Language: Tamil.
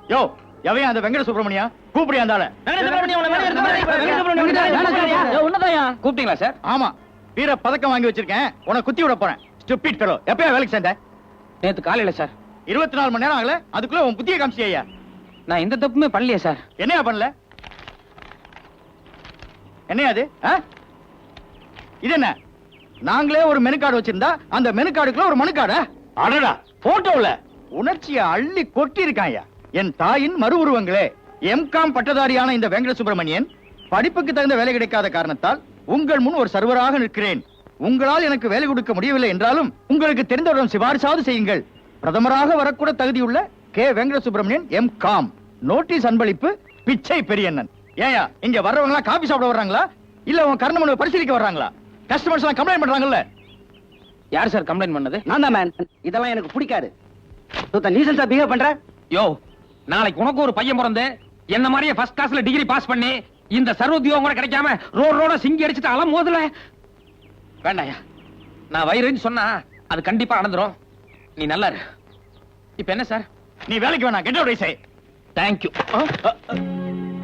யோ எவையா அந்த வெங்கட சுப்பிரமணியா கூப்பிடியா இருந்தால கூப்பிட்டீங்களா சார்? ஆமா வீர பதக்கம் வாங்கி வச்சிருக்கேன் உன குத்தி விட போறேன் ஸ்டூபிட் ஃபெலோ எப்பயா வேலைக்கு சேர்ந்த நேத்து காலையில சார் 24 மணி நேரம் ஆகல அதுக்குள்ள உன் புத்திய காமிச்சியா நான் எந்த தப்புமே பண்ணலையே சார் என்னையா பண்ணல என்னையா அது இது என்ன நாங்களே ஒரு மெனு கார்டு வச்சிருந்தா அந்த மெனு கார்டுக்குள்ள ஒரு மனு கார்டா அடடா போட்டோல உணர்ச்சிய அள்ளி கொட்டி இருக்காயா என் தாயின் மறு உருவங்களே எம்காம் பட்டதாரியான இந்த வெங்கட சுப்பிரமணியன் படிப்புக்கு தகுந்த வேலை கிடைக்காத காரணத்தால் உங்கள் முன் ஒரு சர்வராக நிற்கிறேன் உங்களால் எனக்கு வேலை கொடுக்க முடியவில்லை என்றாலும் உங்களுக்கு தெரிந்தவரிடம் சிபாரிசாவது செய்யுங்கள் பிரதமராக வரக்கூட தகுதியுள்ள K Venkata Subramanian M Com notice அன்பளிப்பு பிச்சை பெரியண்ணன் ஏயா இங்க வர்றவங்களா காபி சாப்பிட வர்றாங்களா இல்ல உன் கர்ணமனு பரிசீலிக்க வர்றாங்களா கஸ்டமர்ஸ் எல்லாம் கம்ப்ளைண்ட் பண்றாங்கல்ல யார் சார் கம்ப்ளைண்ட் பண்ணது? நான் தான் மேன். இதெல்லாம் எனக்கு பிடிக்காது. நீசன்ஸா பிஹேவ் பண்ற. யோ நாளைக்கு உனக்கு ஒரு பையன் பிறந்து என்ன மாதிரியே ஃபர்ஸ்ட் கிளாஸ்ல டிகிரி பாஸ் பண்ணி இந்த சர்வோத்தியோகம் கூட கிடைக்காம ரோட சிங்கி அடிச்சுட்டு அலம் மோதல வேண்டாயா. நான் வயிறுன்னு சொன்னா அது கண்டிப்பா அடந்துரும். நீ நல்லா இரு. இப்ப என்ன சார்? நீ வேலைக்கு வேணா get out I say. Thank you.